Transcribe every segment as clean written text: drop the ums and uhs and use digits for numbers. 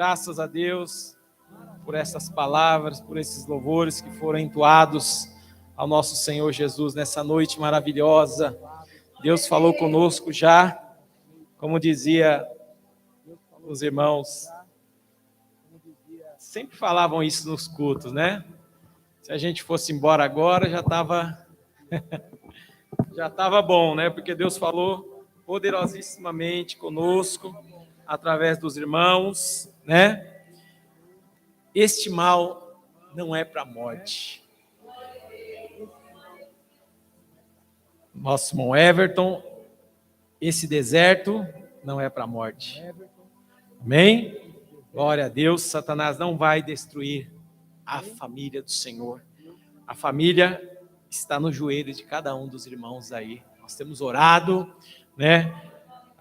Graças a Deus por essas palavras, por esses louvores que foram entoados ao nosso Senhor Jesus nessa noite maravilhosa. Deus falou conosco já, como dizia os irmãos, sempre falavam isso nos cultos, né? Se a gente fosse embora agora, já estava bom, né? Porque Deus falou poderosíssimamente conosco, através dos irmãos, né? Este mal não é para a morte. Nosso irmão Everton, esse deserto não é para a morte. Amém? Glória a Deus, Satanás não vai destruir a família do Senhor. A família está no joelho de cada um dos irmãos aí. Nós temos orado, né?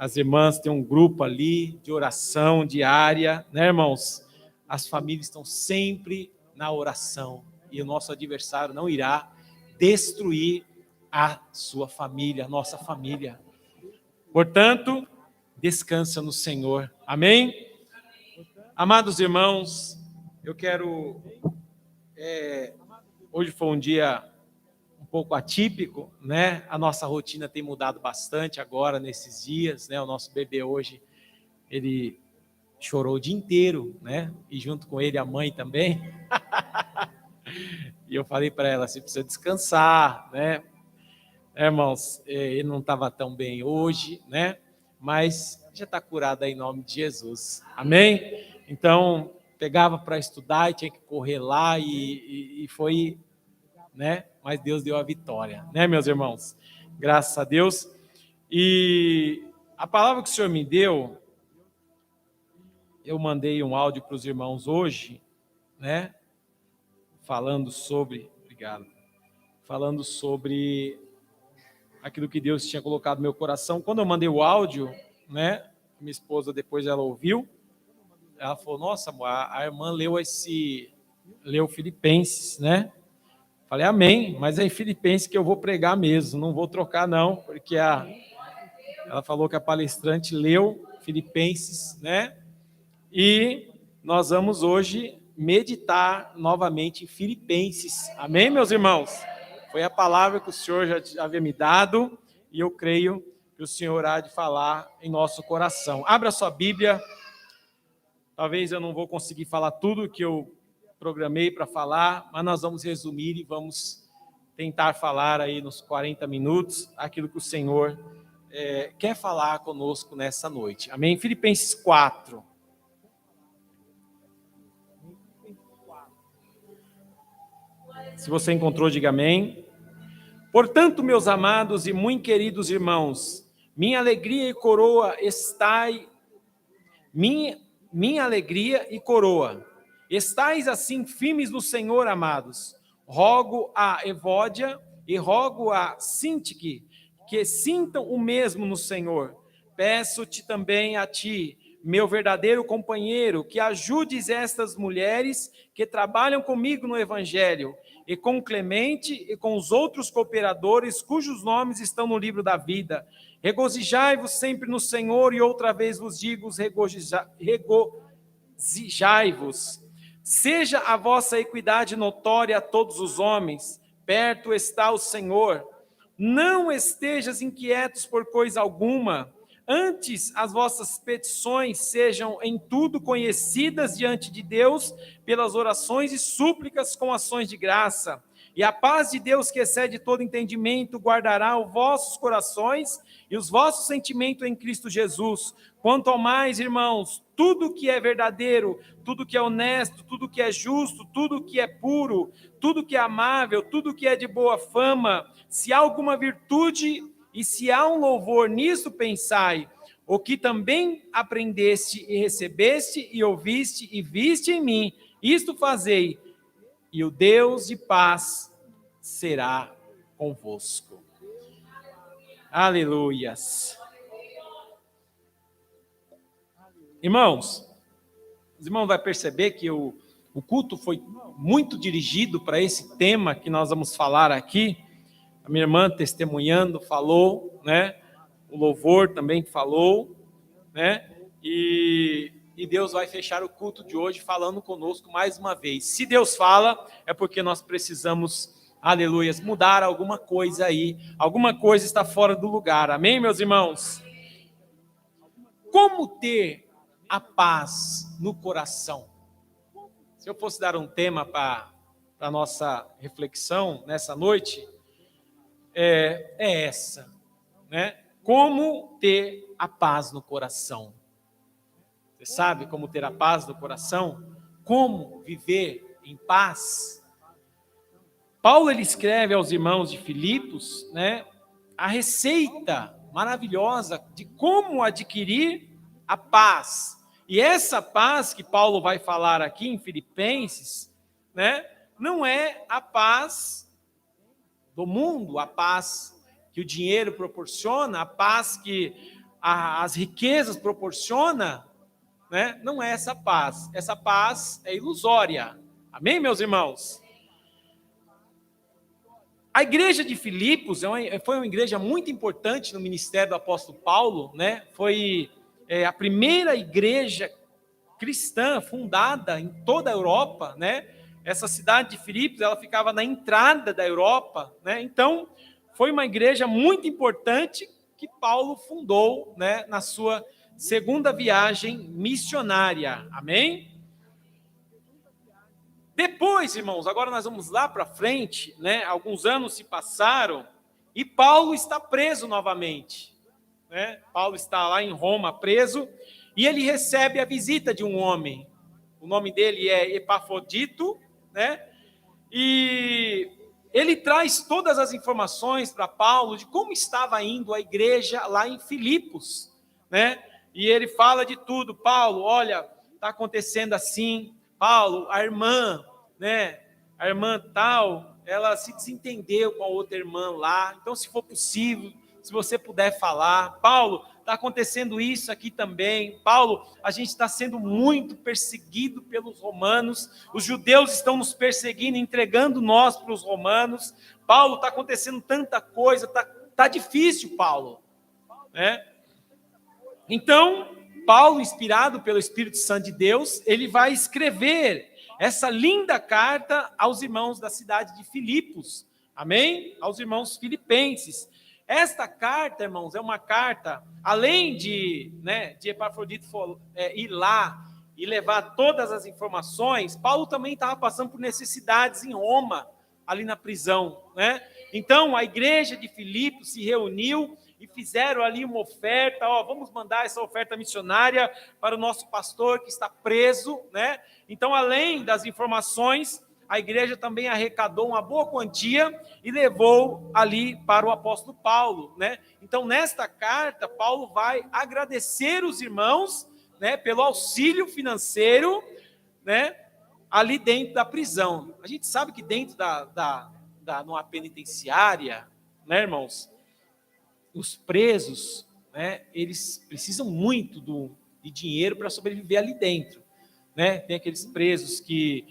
As irmãs têm um grupo ali de oração diária, né, irmãos? As famílias estão sempre na oração e o nosso adversário não irá destruir a sua família, a nossa família. Portanto, descansa no Senhor. Amém? Amados irmãos, eu quero... hoje foi um dia um pouco atípico, né? A nossa rotina tem mudado bastante agora, nesses dias, né? O nosso bebê hoje, ele chorou o dia inteiro, né? E junto com ele a mãe também. E eu falei para ela, você precisa descansar, né? Irmãos, ele não estava tão bem hoje, né? Mas já está curado aí em nome de Jesus. Amém? Então, pegava para estudar e tinha que correr lá e foi, né? Mas Deus deu a vitória, né, meus irmãos? Graças a Deus. E a palavra que o Senhor me deu, eu mandei um áudio para os irmãos hoje, né? Falando sobre aquilo que Deus tinha colocado no meu coração. Quando eu mandei o áudio, né? Minha esposa depois ela ouviu, ela falou: nossa, amor, a irmã leu Filipenses, né? Falei, amém, mas é em Filipenses que eu vou pregar mesmo, não vou trocar não, porque ela falou que a palestrante leu Filipenses, né? E nós vamos hoje meditar novamente em Filipenses. Amém, meus irmãos? Foi a palavra que o Senhor já havia me dado e eu creio que o Senhor há de falar em nosso coração. Abra sua Bíblia. Talvez eu não vou conseguir falar tudo que eu programei para falar, mas nós vamos resumir e vamos tentar falar aí nos 40 minutos aquilo que o Senhor quer falar conosco nessa noite. Amém? Filipenses 4. Se você encontrou, diga amém. Portanto, meus amados e muito queridos irmãos, minha alegria e coroa minha alegria e coroa. Estais assim firmes no Senhor, amados. Rogo a Evódia e rogo a Sintique que sintam o mesmo no Senhor. Peço-te também a ti, meu verdadeiro companheiro, que ajudes estas mulheres que trabalham comigo no Evangelho, e com Clemente e com os outros cooperadores cujos nomes estão no livro da vida. Regozijai-vos sempre no Senhor, e outra vez vos digo, regozijai-vos. Seja a vossa equidade notória a todos os homens, perto está o Senhor. Não estejas inquietos por coisa alguma, antes as vossas petições sejam em tudo conhecidas diante de Deus, pelas orações e súplicas com ações de graça. E a paz de Deus, que excede todo entendimento, guardará os vossos corações e os vossos sentimentos em Cristo Jesus. Quanto ao mais, irmãos, tudo que é verdadeiro, tudo que é honesto, tudo que é justo, tudo que é puro, tudo que é amável, tudo que é de boa fama, se há alguma virtude e se há um louvor, nisso pensai. O que também aprendeste e recebeste e ouviste e viste em mim, isto fazei, e o Deus de paz será convosco. Aleluias. Irmãos, os irmãos vão perceber que o culto foi muito dirigido para esse tema que nós vamos falar aqui. A minha irmã testemunhando falou, né? O louvor também falou, né? E e Deus vai fechar o culto de hoje falando conosco mais uma vez. Se Deus fala, é porque nós precisamos, aleluias, mudar alguma coisa aí. Alguma coisa está fora do lugar. Amém, meus irmãos? Como ter a paz no coração? Se eu fosse dar um tema para a nossa reflexão nessa noite, é essa, né? Como ter a paz no coração? Você sabe como ter a paz no coração? Como viver em paz? Paulo ele escreve aos irmãos de Filipos, né, a receita maravilhosa de como adquirir a paz. E essa paz que Paulo vai falar aqui em Filipenses, né, não é a paz do mundo, a paz que o dinheiro proporciona, a paz que as riquezas proporciona, né? Não é essa paz. Essa paz é ilusória. Amém, meus irmãos? A igreja de Filipos foi uma igreja muito importante no ministério do apóstolo Paulo, né? Foi a primeira igreja cristã fundada em toda a Europa, né? Essa cidade de Filipos, ela ficava na entrada da Europa, né? Então, foi uma igreja muito importante que Paulo fundou, né, na sua segunda viagem missionária. Amém? Depois, irmãos, agora nós vamos lá para frente, né? Alguns anos se passaram e Paulo está preso novamente, né? Paulo está lá em Roma preso e ele recebe a visita de um homem. O nome dele é Epafrodito, né? E ele traz todas as informações para Paulo de como estava indo a igreja lá em Filipos, né? E ele fala de tudo. Paulo, olha, está acontecendo assim. Paulo, a irmã, né? A irmã tal, ela se desentendeu com a outra irmã lá. Então, se for possível, se você puder falar. Paulo, está acontecendo isso aqui também. Paulo, a gente está sendo muito perseguido pelos romanos. Os judeus estão nos perseguindo, entregando nós para os romanos. Paulo, está acontecendo tanta coisa, tá difícil, Paulo, né? Então, Paulo, inspirado pelo Espírito Santo de Deus, ele vai escrever essa linda carta aos irmãos da cidade de Filipos, amém? Aos irmãos filipenses. Esta carta, irmãos, é uma carta, além de Epafrodito ir lá e levar todas as informações, Paulo também estava passando por necessidades em Roma, ali na prisão, né? Então, a igreja de Filipos se reuniu e fizeram ali uma oferta, vamos mandar essa oferta missionária para o nosso pastor que está preso, né? Então, além das informações, a igreja também arrecadou uma boa quantia e levou ali para o apóstolo Paulo, né? Então, nesta carta, Paulo vai agradecer os irmãos, né, pelo auxílio financeiro, né, ali dentro da prisão. A gente sabe que dentro numa penitenciária, né, irmãos, os presos, né, eles precisam muito de dinheiro para sobreviver ali dentro, né? Tem aqueles presos que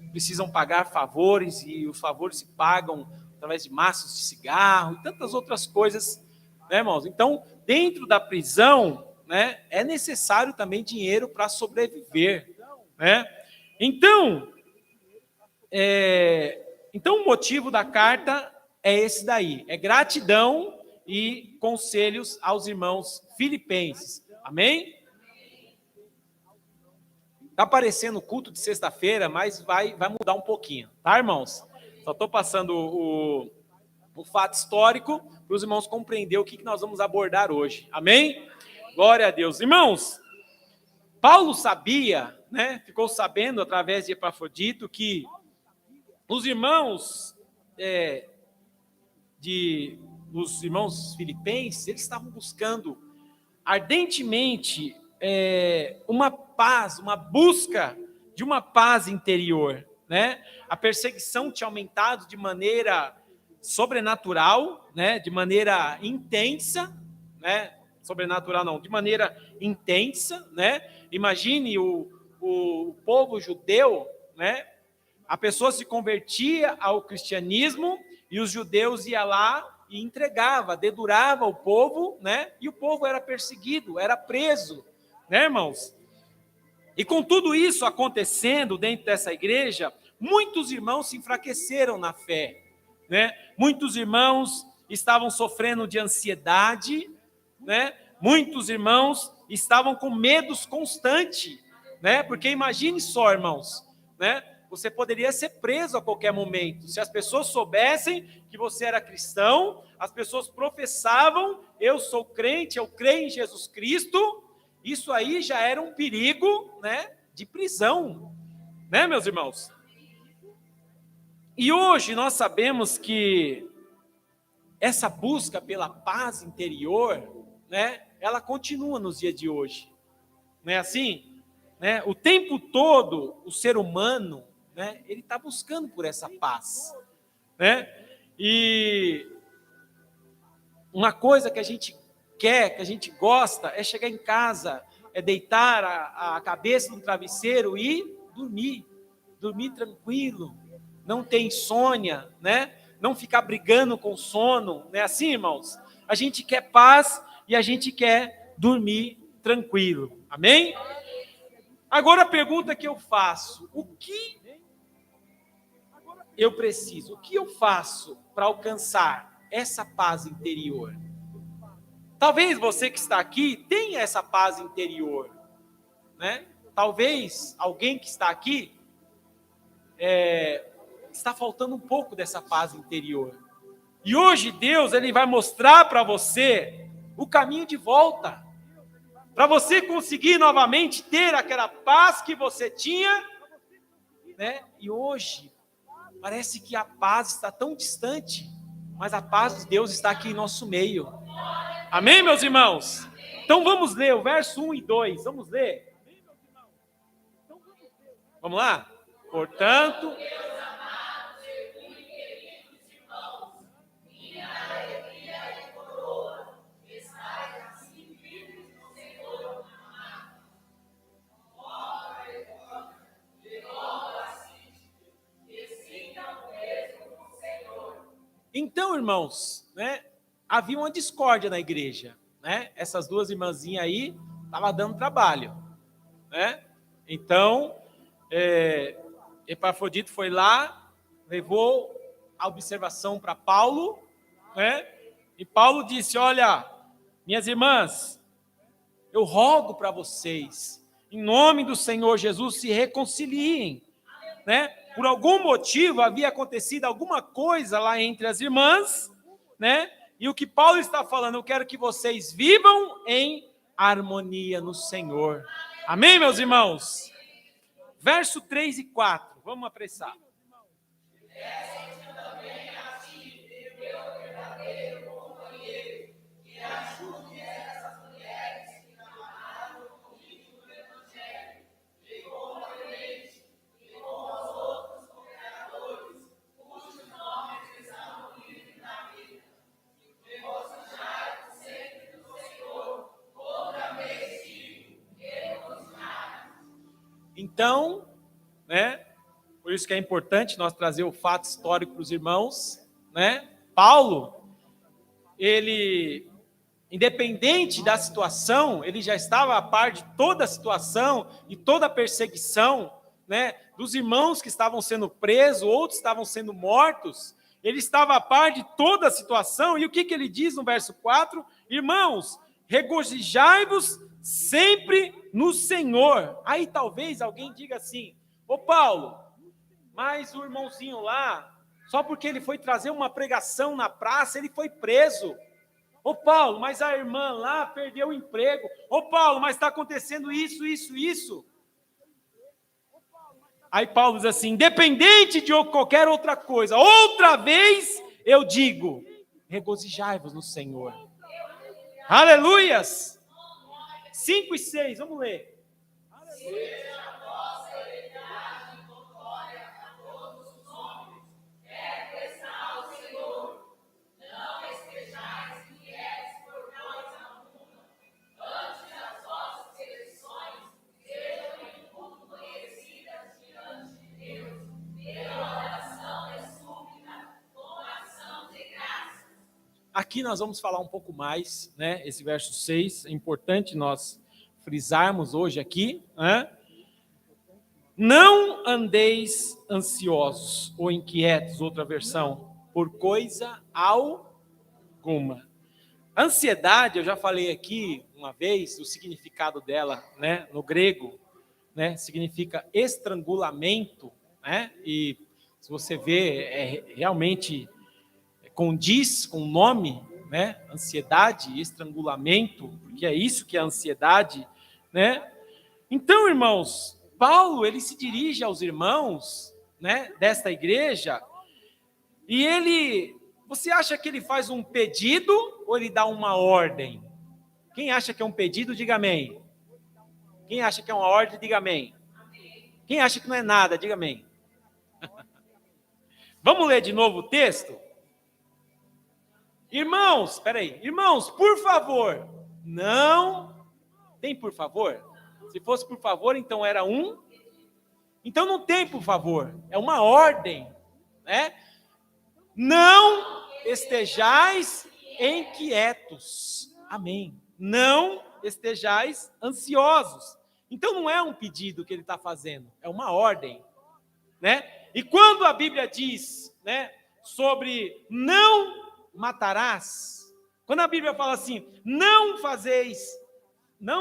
precisam pagar favores e os favores se pagam através de maços de cigarro e tantas outras coisas, né, irmãos? Então, dentro da prisão, né, é necessário também dinheiro para sobreviver, né? Então, o motivo da carta é esse daí, é gratidão e conselhos aos irmãos filipenses. Amém? Está parecendo o culto de sexta-feira, mas vai mudar um pouquinho, tá, irmãos? Só estou passando o fato histórico para os irmãos compreender o que nós vamos abordar hoje. Amém? Glória a Deus. Irmãos, Paulo sabia, né, ficou sabendo através de Epafrodito que os irmãos os irmãos filipenses, eles estavam buscando ardentemente uma paz, uma busca de uma paz interior, né? A perseguição tinha aumentado de maneira sobrenatural, né? De maneira intensa, né? Sobrenatural não, de maneira intensa, né? Imagine o povo judeu, né? A pessoa se convertia ao cristianismo e os judeus iam lá e entregava, dedurava o povo, né? E o povo era perseguido, era preso, né, irmãos? E com tudo isso acontecendo dentro dessa igreja, muitos irmãos se enfraqueceram na fé, né? Muitos irmãos estavam sofrendo de ansiedade, né? Muitos irmãos estavam com medos constantes, né? Porque imagine só, irmãos, né? Você poderia ser preso a qualquer momento. Se as pessoas soubessem que você era cristão, as pessoas professavam: eu sou crente, eu creio em Jesus Cristo. Isso aí já era um perigo, né, de prisão, né, meus irmãos? E hoje nós sabemos que essa busca pela paz interior, né, ela continua nos dias de hoje, não é assim? Né? O tempo todo o ser humano, né, ele está buscando por essa paz, né? E uma coisa que a gente quer, que a gente gosta, é chegar em casa, é deitar a cabeça no travesseiro e dormir tranquilo, não ter insônia, né? Não ficar brigando com sono, não é assim, irmãos? A gente quer paz e a gente quer dormir tranquilo, amém? Agora a pergunta que eu faço: o que eu preciso? O que eu faço para alcançar essa paz interior? Talvez você que está aqui tenha essa paz interior, né? Talvez alguém que está aqui está faltando um pouco dessa paz interior. E hoje Deus ele vai mostrar para você o caminho de volta, para você conseguir novamente ter aquela paz que você tinha, né? E hoje parece que a paz está tão distante, mas a paz de Deus está aqui em nosso meio. Amém, meus irmãos? Então vamos ler o verso 1 e 2. Vamos ler? Vamos lá? Portanto, então, irmãos, né, havia uma discórdia na igreja, né? Essas duas irmãzinhas aí estavam dando trabalho, né? Então, Epafrodito foi lá, levou a observação para Paulo, né? E Paulo disse: olha, minhas irmãs, eu rogo para vocês, em nome do Senhor Jesus, se reconciliem, né? Por algum motivo havia acontecido alguma coisa lá entre as irmãs, né? E o que Paulo está falando, eu quero que vocês vivam em harmonia no Senhor. Amém, meus irmãos? Verso 3 e 4, vamos apressar. Então, né? Por isso que é importante nós trazer o fato histórico para os irmãos, né? Paulo, ele, independente da situação, ele já estava a par de toda a situação e toda a perseguição, né? Dos irmãos que estavam sendo presos, outros estavam sendo mortos. Ele estava a par de toda a situação. E o que ele diz no verso 4? Irmãos, regozijai-vos sempre no Senhor. Aí talvez alguém diga assim: ô Paulo, mas o irmãozinho lá, só porque ele foi trazer uma pregação na praça, ele foi preso. Ô Paulo, mas a irmã lá perdeu o emprego. Ô Paulo, mas está acontecendo isso, isso, isso. Aí Paulo diz assim: independente de qualquer outra coisa, outra vez eu digo, regozijai-vos no Senhor. Aleluias! 5 e 6, vamos ler. Aqui nós vamos falar um pouco mais, né? Esse verso 6, é importante nós frisarmos hoje aqui, né? Não andeis ansiosos ou inquietos, outra versão, por coisa alguma. Ansiedade, eu já falei aqui uma vez, o significado dela, né, no grego, né, significa estrangulamento, né, e se você vê, realmente condiz com o nome, né, ansiedade, estrangulamento, porque é isso que é ansiedade, né. Então, irmãos, Paulo, ele se dirige aos irmãos, né, desta igreja, e você acha que ele faz um pedido ou ele dá uma ordem? Quem acha que é um pedido, diga amém. Quem acha que é uma ordem, diga amém. Quem acha que não é nada, diga amém. Vamos ler de novo o texto? Irmãos, irmãos, por favor, não... Tem por favor? Se fosse por favor, então era um... Então não tem por favor, é uma ordem, né? Não estejais inquietos. Amém. Não estejais ansiosos. Então não é um pedido que ele está fazendo, é uma ordem, né? E quando a Bíblia diz, né, sobre não matarás, quando a Bíblia fala assim, não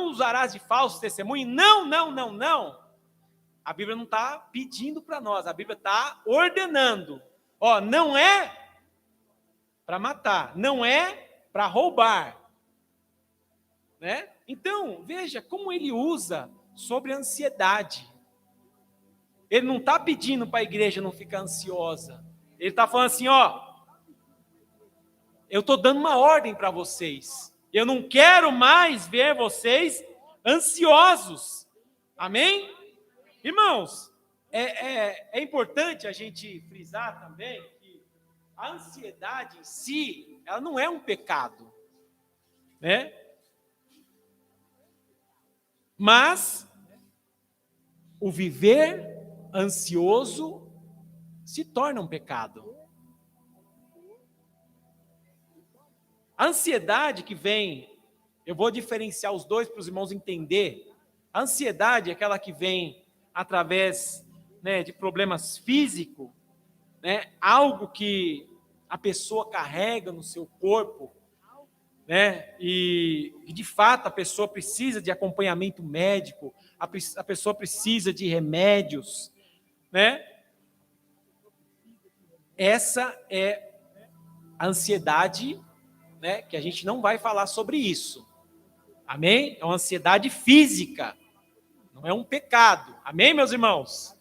usarás de falso testemunho, não, a Bíblia não está pedindo para nós, a Bíblia está ordenando. Ó, não é para matar, não é para roubar, né? Então, veja como ele usa sobre a ansiedade. Ele não está pedindo para a igreja não ficar ansiosa. Ele está falando assim, ó, eu estou dando uma ordem para vocês. Eu não quero mais ver vocês ansiosos. Amém? Irmãos, é importante a gente frisar também que a ansiedade em si, ela não é um pecado, né? Mas o viver ansioso se torna um pecado. A ansiedade que vem, eu vou diferenciar os dois para os irmãos entenderem. A ansiedade é aquela que vem através, né, de problemas físicos, né, algo que a pessoa carrega no seu corpo, né, e de fato a pessoa precisa de acompanhamento médico, a pessoa precisa de remédios, né? Essa é a ansiedade, né, que a gente não vai falar sobre isso. Amém? É uma ansiedade física, não é um pecado. Amém, meus irmãos?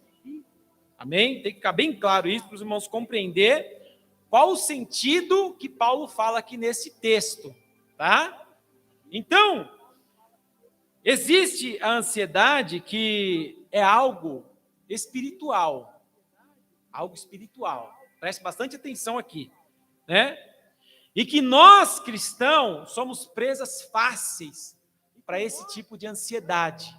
Amém? Tem que ficar bem claro isso para os irmãos compreender qual o sentido que Paulo fala aqui nesse texto, tá? Então, existe a ansiedade que é algo espiritual. Algo espiritual. Preste bastante atenção aqui, né? E que nós, cristãos, somos presas fáceis para esse tipo de ansiedade,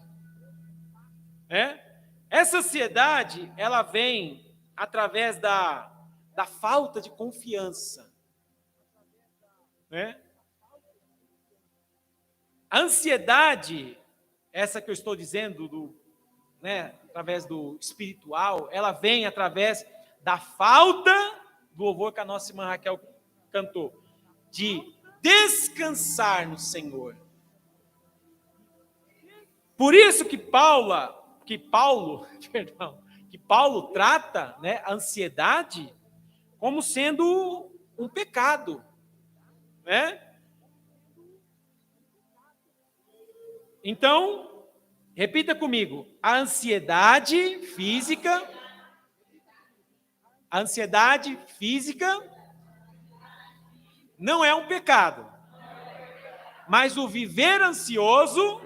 né? Essa ansiedade, ela vem através da falta de confiança, né? A ansiedade, essa que eu estou dizendo, né, através do espiritual, ela vem através da falta do louvor que a nossa irmã Raquel cantou, de descansar no Senhor. Por isso que Paulo trata, né, a ansiedade como sendo um pecado, né? Então, repita comigo, a ansiedade física não é um pecado, mas o viver ansioso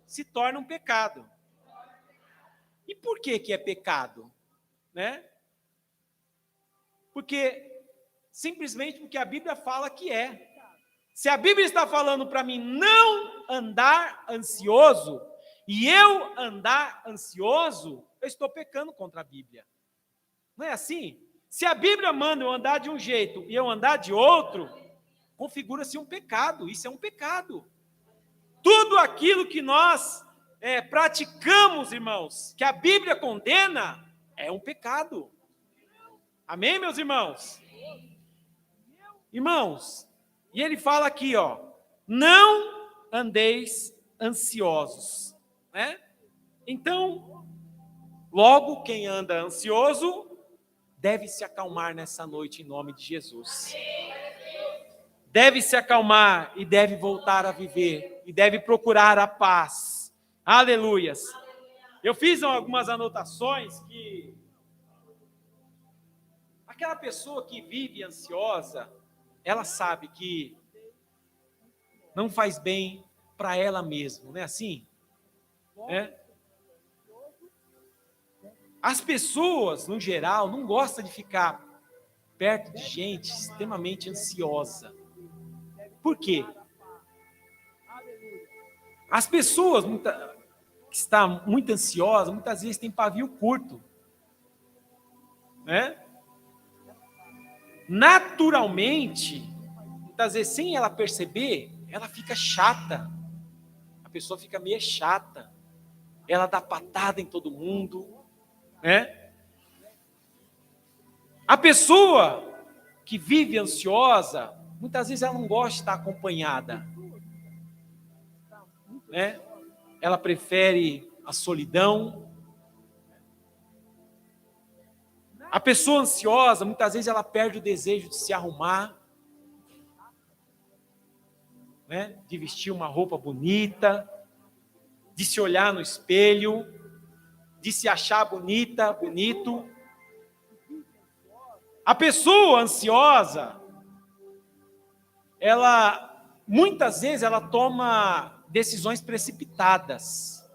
se torna um pecado. E por que é pecado? Né? Simplesmente porque a Bíblia fala que é. Se a Bíblia está falando para mim não andar ansioso, e eu andar ansioso, eu estou pecando contra a Bíblia. Não é assim? Se a Bíblia manda eu andar de um jeito e eu andar de outro, configura-se um pecado. Isso é um pecado. Tudo aquilo que nós praticamos, irmãos, que a Bíblia condena, é um pecado. Amém, meus irmãos? Irmãos, e ele fala aqui, ó, não andeis ansiosos, né? Então, logo, quem anda ansioso deve se acalmar nessa noite em nome de Jesus. Deve se acalmar e deve voltar a viver e deve procurar a paz. Aleluias. Eu fiz algumas anotações que aquela pessoa que vive ansiosa, ela sabe que não faz bem para ela mesma, não é assim? As pessoas, no geral, não gostam de ficar perto de gente extremamente ansiosa. Por quê? As pessoas que estão muito ansiosas, muitas vezes têm pavio curto. Né? Naturalmente, muitas vezes, sem ela perceber, ela fica chata. A pessoa fica meio chata. Ela dá patada em todo mundo. Né? A pessoa que vive ansiosa, muitas vezes ela não gosta de estar acompanhada. Né? Ela prefere a solidão. A pessoa ansiosa, muitas vezes ela perde o desejo de se arrumar, né? De vestir uma roupa bonita, de se olhar no espelho, de se achar bonita, bonito. A pessoa ansiosa, muitas vezes ela toma decisões precipitadas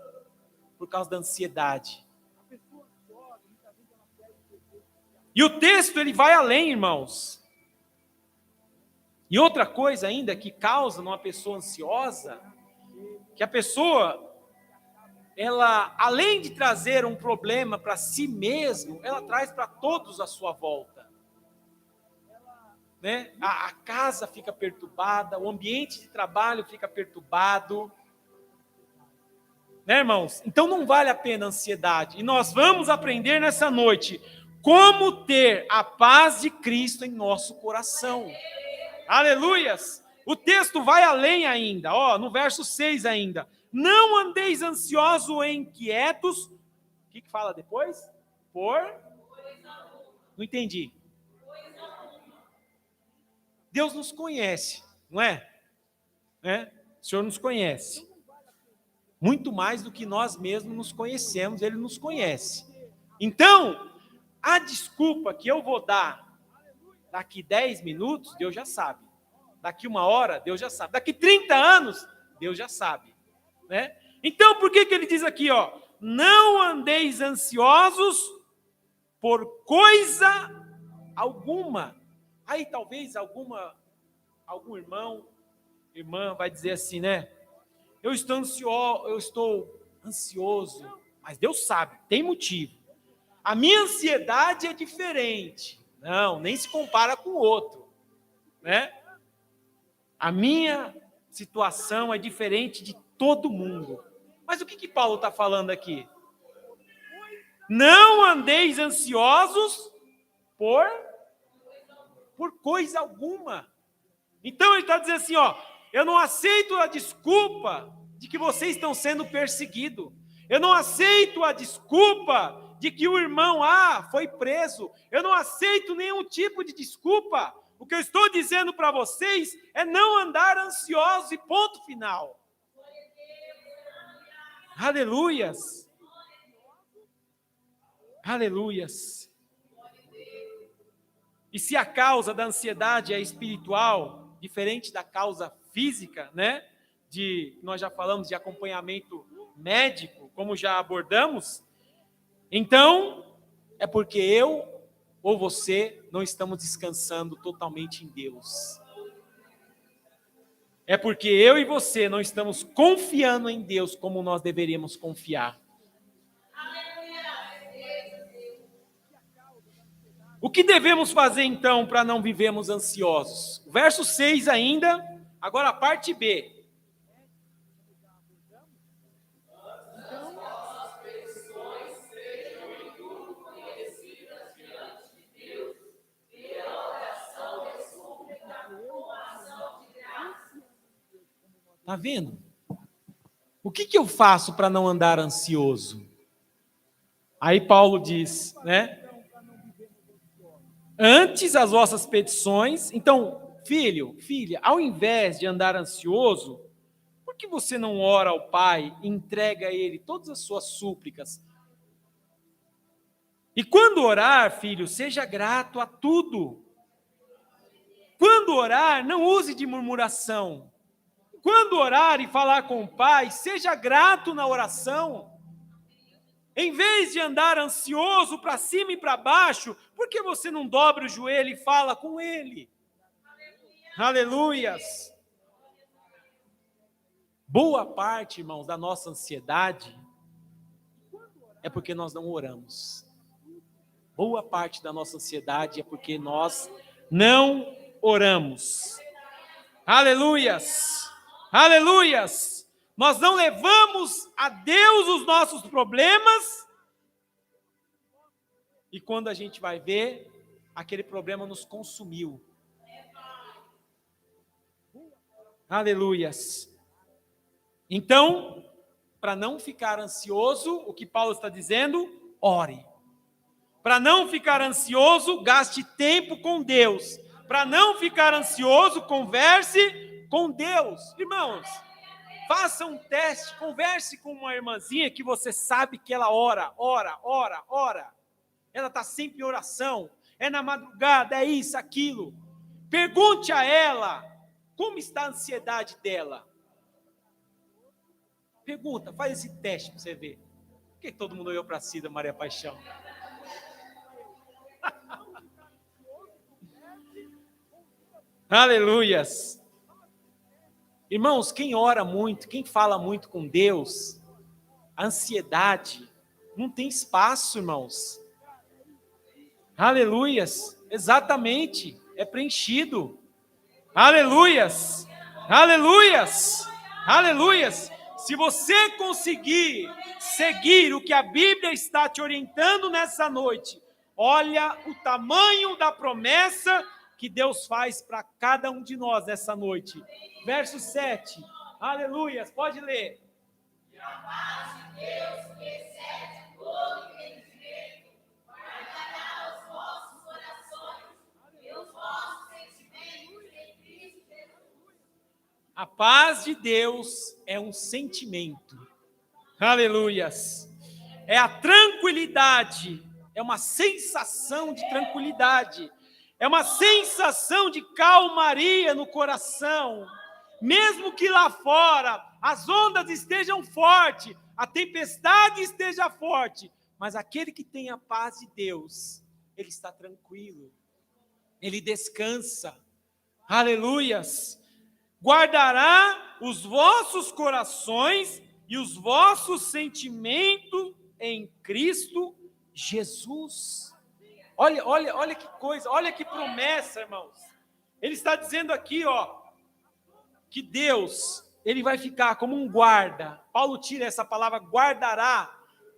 por causa da ansiedade. E o texto ele vai além, irmãos. E outra coisa ainda que causa numa pessoa ansiosa, que a pessoa, ela, além de trazer um problema para si mesmo, ela traz para todos à sua volta. Né? A casa fica perturbada, o ambiente de trabalho fica perturbado. Né, irmãos? Então não vale a pena a ansiedade. E nós vamos aprender nessa noite como ter a paz de Cristo em nosso coração. Aleluias! O texto vai além ainda, ó, no verso 6 ainda. Não andeis ansiosos ou inquietos. O que fala depois? Não entendi. Deus nos conhece, não é? O Senhor nos conhece. Muito mais do que nós mesmos nos conhecemos, Ele nos conhece. Então, a desculpa que eu vou dar daqui 10 minutos, Deus já sabe. Daqui 1 hora, Deus já sabe. Daqui 30 anos, Deus já sabe. Né? Então, por que ele diz aqui, ó? Não andeis ansiosos por coisa alguma. Aí talvez algum irmã vai dizer assim, né? Eu estou ansioso, mas Deus sabe, tem motivo. A minha ansiedade é diferente. Não, nem se compara com o outro. Né? A minha situação é diferente de todo mundo. Mas o que Paulo está falando aqui? Não andeis ansiosos por coisa alguma. Então ele está dizendo assim, ó, eu não aceito a desculpa de que vocês estão sendo perseguidos. Eu não aceito a desculpa de que o irmão foi preso. Eu não aceito nenhum tipo de desculpa. O que eu estou dizendo para vocês é não andar ansiosos e ponto final. Aleluias. Aleluias. E se a causa da ansiedade é espiritual, diferente da causa física, né? Nós já falamos de acompanhamento médico, como já abordamos, então é porque eu ou você não estamos descansando totalmente em Deus. É porque eu e você não estamos confiando em Deus como nós deveríamos confiar. O que devemos fazer então para não vivermos ansiosos? Verso 6 ainda, agora a parte B. Está vendo? O que eu faço para não andar ansioso? Aí Paulo diz, né? Antes as vossas petições. Então, filho, filha, ao invés de andar ansioso, por que você não ora ao Pai e entrega a Ele todas as suas súplicas? E quando orar, filho, seja grato a tudo. Quando orar, não use de murmuração. Quando orar e falar com o Pai, seja grato na oração. Em vez de andar ansioso para cima e para baixo, por que você não dobra o joelho e fala com Ele? Aleluias! Boa parte, irmãos, da nossa ansiedade é porque nós não oramos. Boa parte da nossa ansiedade é porque nós não oramos. Aleluias! Aleluias! Nós não levamos a Deus os nossos problemas e quando a gente vai ver, aquele problema nos consumiu. Aleluias! Então, para não ficar ansioso, o que Paulo está dizendo? Ore. Para não ficar ansioso, gaste tempo com Deus. Para não ficar ansioso, converse com Deus. Irmãos, faça um teste, converse com uma irmãzinha que você sabe que ela ora. Ela está sempre em oração, é na madrugada, é isso, aquilo. Pergunte a ela como está a ansiedade dela. Pergunta, faz esse teste para você ver. Por que todo mundo olhou para Cida, Maria Paixão? Aleluias! Irmãos, quem ora muito, quem fala muito com Deus, a ansiedade não tem espaço, irmãos. Aleluias! Exatamente, é preenchido. Aleluias! Aleluias! Aleluias! Se você conseguir seguir o que a Bíblia está te orientando nessa noite, olha o tamanho da promessa que Deus faz para cada um de nós nessa noite. Verso 7. Aleluias, pode ler. E a paz de Deus, que excede todo entendimento, guardará os vossos corações e os vossos sentimentos em Cristo Jesus. A paz de Deus é um sentimento. Aleluias. É a tranquilidade, é uma sensação de tranquilidade. É uma sensação de calmaria no coração. Mesmo que lá fora as ondas estejam fortes, a tempestade esteja forte, mas aquele que tem a paz de Deus, ele está tranquilo, ele descansa. Aleluias! Guardará os vossos corações e os vossos sentimentos em Cristo Jesus. Olha que coisa, olha que promessa, irmãos. Ele está dizendo aqui, que Deus, ele vai ficar como um guarda. Paulo tira essa palavra guardará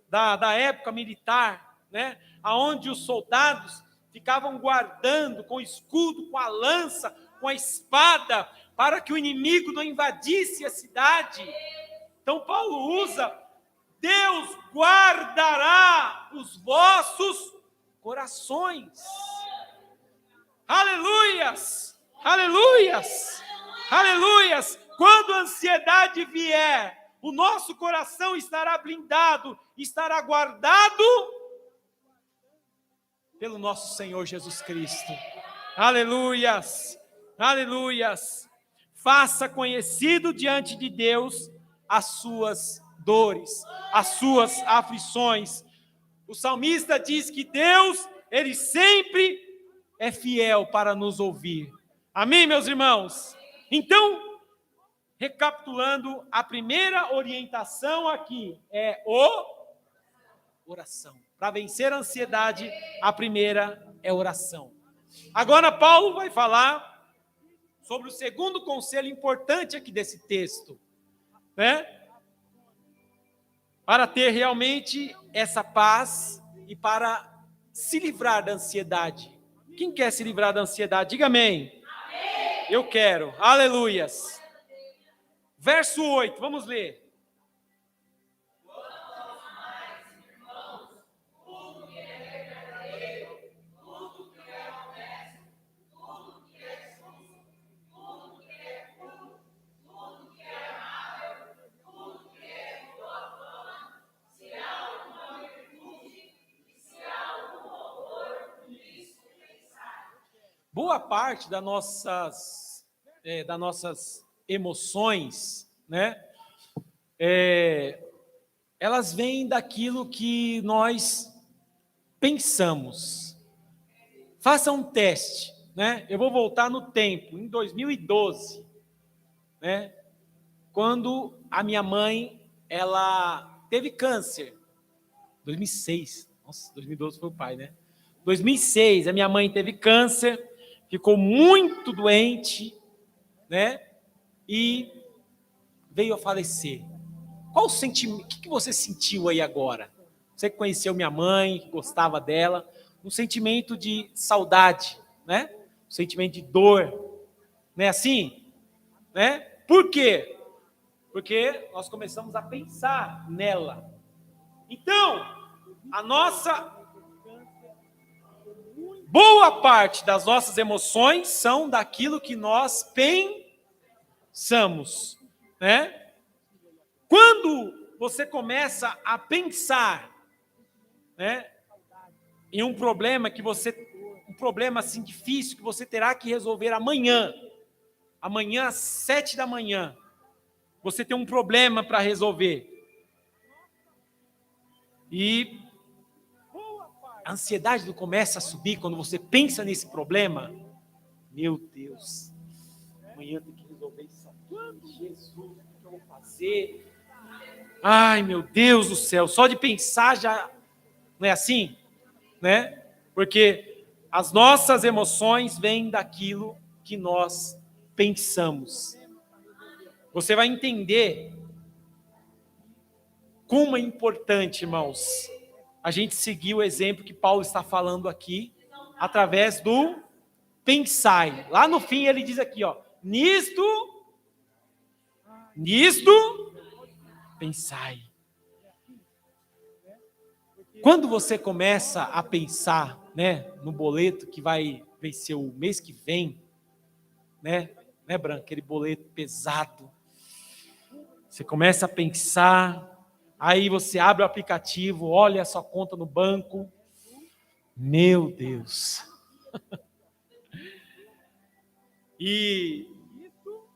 da época militar, né? Onde os soldados ficavam guardando com o escudo, com a lança, com a espada, para que o inimigo não invadisse a cidade. Então Paulo usa, Deus guardará os vossos corações. Aleluias! Aleluias! Aleluias! Quando a ansiedade vier, o nosso coração estará blindado, estará guardado pelo nosso Senhor Jesus Cristo. Aleluias! Aleluias! Faça conhecido diante de Deus as suas dores, as suas aflições. O salmista diz que Deus, ele sempre é fiel para nos ouvir. Amém, meus irmãos? Então, recapitulando, a primeira orientação aqui é oração. Para vencer a ansiedade, a primeira é oração. Agora, Paulo vai falar sobre o segundo conselho importante aqui desse texto, né? Para ter realmente essa paz e para se livrar da ansiedade. Quem quer se livrar da ansiedade? Diga amém. Amém. Eu quero. Aleluias. Verso 8, vamos ler. Boa parte das nossas emoções, né? Elas vêm daquilo que nós pensamos. Faça um teste, né? Eu vou voltar no tempo, em 2012, né? Quando a minha mãe, ela teve câncer. 2006. Nossa, 2012 foi o pai, né? 2006, a minha mãe teve câncer, ficou muito doente, né? E veio a falecer. Qual o sentimento? O que você sentiu aí agora? Você que conheceu minha mãe, que gostava dela, um sentimento de saudade, né? Um sentimento de dor, não é assim? Né? Por quê? Porque nós começamos a pensar nela. Então, a nossa boa parte das nossas emoções são daquilo que nós pensamos, né? Quando você começa a pensar, né, em um problema um problema assim difícil que você terá que resolver amanhã às 7 da manhã, você tem um problema para resolver e a ansiedade começa a subir quando você pensa nesse problema. Meu Deus, amanhã eu tenho que resolver isso aqui. Jesus, o que eu vou fazer? Ai, meu Deus do céu, só de pensar já não é assim, né? Porque as nossas emoções vêm daquilo que nós pensamos. Você vai entender como é importante, irmãos, a gente seguir o exemplo que Paulo está falando aqui, através do pensai. Lá no fim ele diz aqui, ó, nisto, pensai. Quando você começa a pensar, né, no boleto que vai vencer o mês que vem, né, Branco, aquele boleto pesado, você começa a pensar, aí você abre o aplicativo, olha a sua conta no banco, meu Deus. E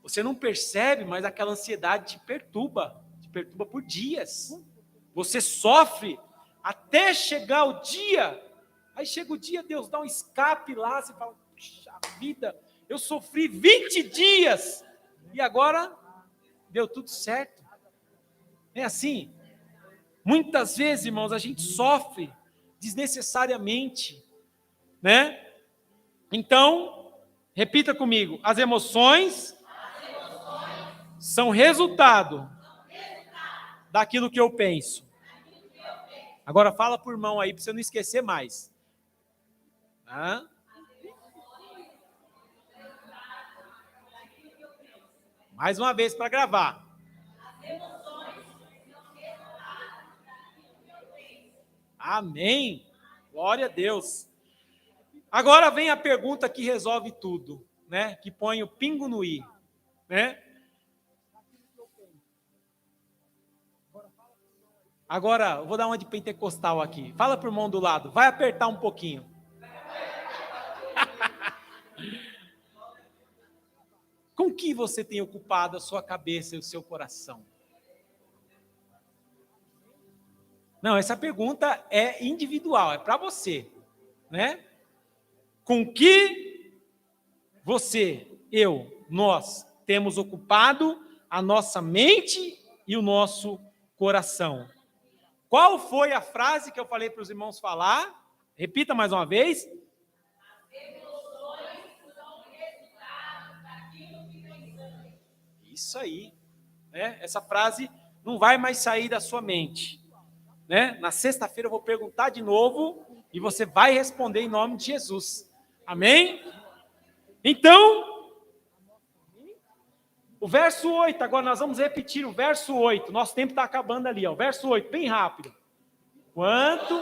você não percebe, mas aquela ansiedade te perturba por dias. Você sofre até chegar o dia. Aí chega o dia, Deus dá um escape lá, você fala, puxa vida, eu sofri 20 dias e agora deu tudo certo. É assim? Muitas vezes, irmãos, a gente sofre desnecessariamente, né? Então, repita comigo, as emoções são resultado daquilo que eu penso. Agora fala por mão aí, para você não esquecer mais. Hã? Mais uma vez para gravar. Amém. Glória a Deus. Agora vem a pergunta que resolve tudo, né? Que põe o pingo no i, né? Agora, eu vou dar uma de pentecostal aqui. Fala para o irmão do lado, vai apertar um pouquinho. Com que você tem ocupado a sua cabeça e o seu coração? Não, essa pergunta é individual, é para você, né? Com que você, nós temos ocupado a nossa mente e o nosso coração? Qual foi a frase que eu falei para os irmãos falar? Repita mais uma vez. Isso aí, né? Essa frase não vai mais sair da sua mente, né? Na sexta-feira eu vou perguntar de novo e você vai responder em nome de Jesus. Amém? Então, O verso 8, agora nós vamos repetir o verso 8. Nosso tempo está acabando ali, ó. Verso 8, bem rápido. Quanto...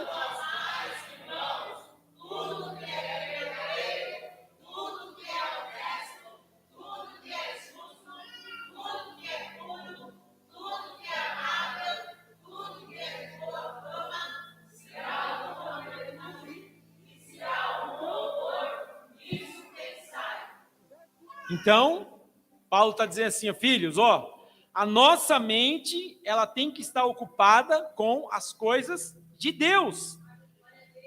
Então, Paulo está dizendo assim, filhos, ó, a nossa mente, ela tem que estar ocupada com as coisas de Deus.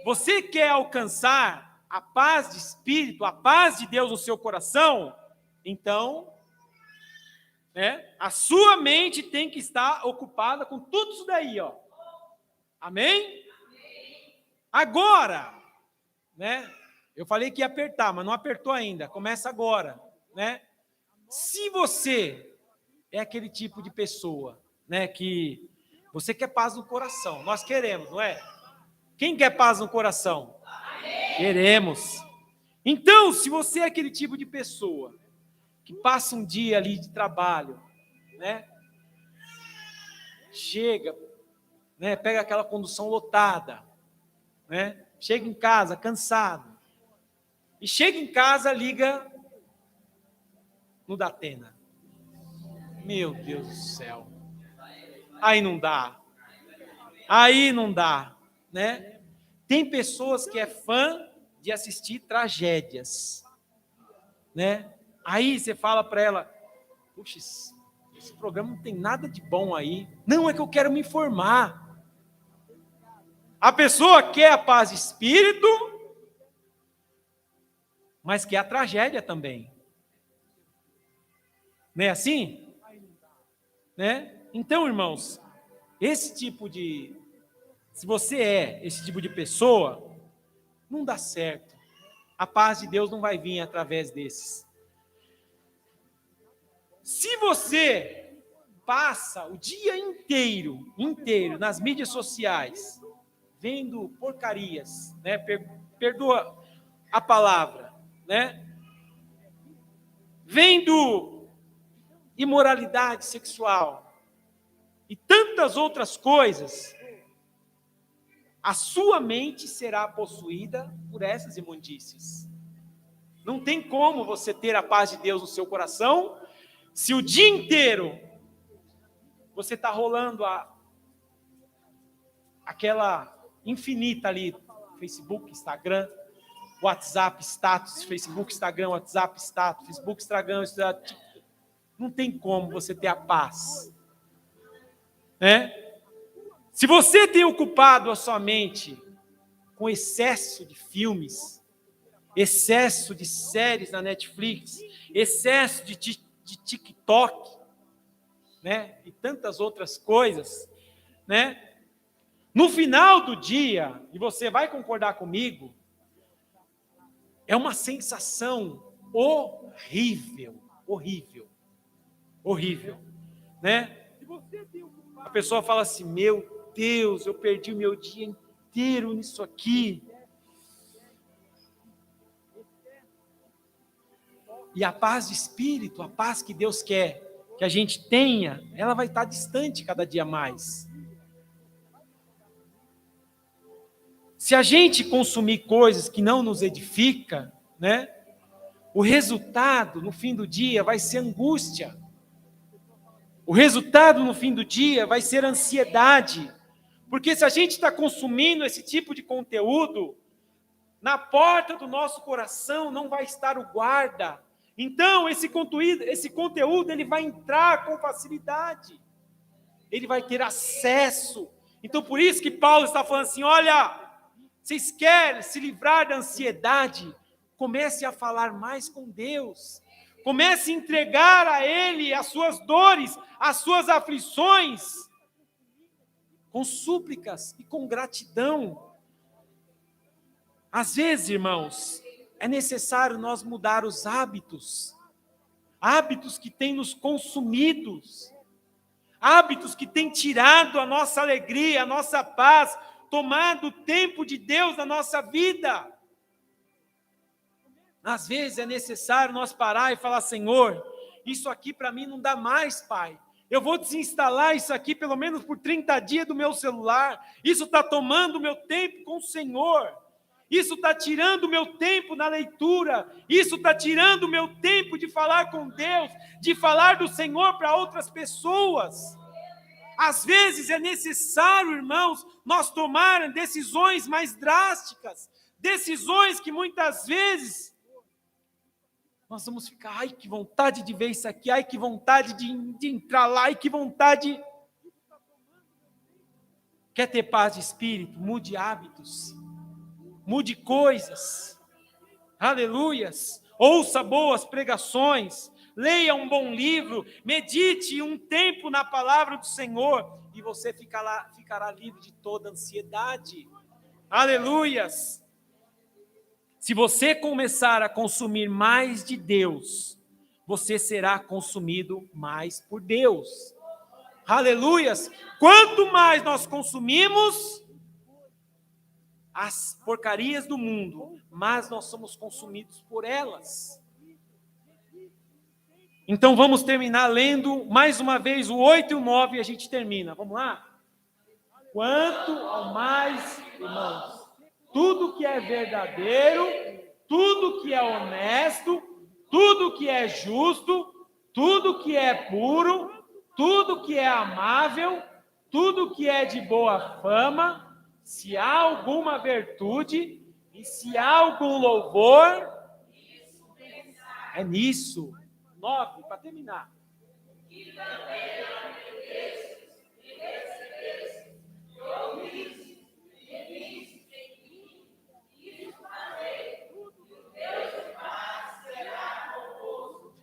Você quer alcançar a paz de espírito, a paz de Deus no seu coração? Então, a sua mente tem que estar ocupada com tudo isso daí, ó. Amém? Agora, eu falei que ia apertar, mas não apertou ainda. Começa agora, Se você é aquele tipo de pessoa, que você quer paz no coração, nós queremos, não é? Quem quer paz no coração? Amém. Queremos. Então, se você é aquele tipo de pessoa que passa um dia ali de trabalho, chega, pega aquela condução lotada, chega em casa cansado, e chega em casa, liga no Datena. Meu Deus do céu. Aí não dá. Tem pessoas que é fã de assistir tragédias, Aí você fala para ela, puxa, esse programa não tem nada de bom aí. Não, é que eu quero me informar. A pessoa quer a paz de espírito, mas quer a tragédia também. Não é assim? Então, irmãos, se você é esse tipo de pessoa, não dá certo. A paz de Deus não vai vir através desses. Se você passa o dia inteiro nas mídias sociais, vendo porcarias, perdoa a palavra, vendo imoralidade sexual e tantas outras coisas, a sua mente será possuída por essas imundícies. Não tem como você ter a paz de Deus no seu coração se o dia inteiro você está rolando aquela infinita ali, Facebook, Instagram, WhatsApp, status, Facebook, Instagram, WhatsApp, status, Facebook, Instagram, status. Não tem como você ter a paz. Se você tem ocupado a sua mente com excesso de filmes, excesso de séries na Netflix, excesso de TikTok, e tantas outras coisas, no final do dia, e você vai concordar comigo, é uma sensação horrível, A pessoa fala assim, meu Deus, eu perdi o meu dia inteiro nisso aqui. E a paz de espírito, a paz que Deus quer que a gente tenha, ela vai estar distante cada dia mais. Se a gente consumir coisas que não nos edificam, o resultado no fim do dia vai ser angústia. O resultado no fim do dia vai ser ansiedade. Porque se a gente está consumindo esse tipo de conteúdo, na porta do nosso coração não vai estar o guarda. Então, esse conteúdo ele vai entrar com facilidade. Ele vai ter acesso. Então, por isso que Paulo está falando assim, olha, vocês querem se livrar da ansiedade? Comece a falar mais com Deus. Comece a entregar a Ele as suas dores, as suas aflições, com súplicas e com gratidão. Às vezes, irmãos, é necessário nós mudar os hábitos que têm nos consumido, hábitos que têm tirado a nossa alegria, a nossa paz, tomado o tempo de Deus na nossa vida. Às vezes é necessário nós parar e falar, Senhor, isso aqui para mim não dá mais, pai. Eu vou desinstalar isso aqui pelo menos por 30 dias do meu celular. Isso está tomando o meu tempo com o Senhor. Isso está tirando o meu tempo na leitura. Isso está tirando o meu tempo de falar com Deus, de falar do Senhor para outras pessoas. Às vezes é necessário, irmãos, nós tomar decisões mais drásticas. Decisões que muitas vezes nós vamos ficar, ai, que vontade de ver isso aqui, ai, que vontade de entrar lá, ai, que vontade. Quer ter paz de espírito? Mude hábitos, mude coisas, aleluias, ouça boas pregações, leia um bom livro, medite um tempo na palavra do Senhor, e você ficará livre de toda ansiedade, aleluias. Se você começar a consumir mais de Deus, você será consumido mais por Deus. Aleluias! Quanto mais nós consumimos as porcarias do mundo, mais nós somos consumidos por elas. Então vamos terminar lendo mais uma vez o 8 e o 9 e a gente termina. Vamos lá? Quanto ao mais, irmãos, tudo que é verdadeiro, tudo que é honesto, tudo que é justo, tudo que é puro, tudo que é amável, tudo que é de boa fama, se há alguma virtude e se há algum louvor, é nisso. 9, para terminar.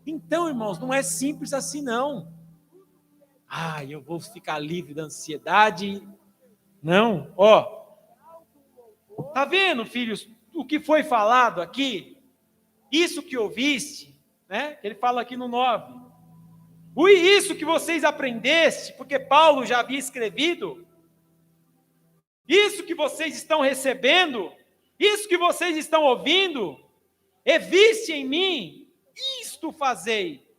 Então, irmãos, não é simples assim, não. Eu vou ficar livre da ansiedade. Não, tá vendo, filhos, o que foi falado aqui? Isso que ouviste, né? Ele fala aqui no 9. Isso que vocês aprendeste, porque Paulo já havia escrevido. Isso que vocês estão recebendo, isso que vocês estão ouvindo, viste em mim, isto fazei.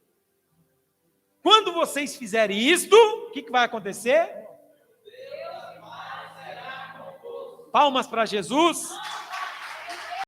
Quando vocês fizerem isto, o que vai acontecer? Palmas para Jesus.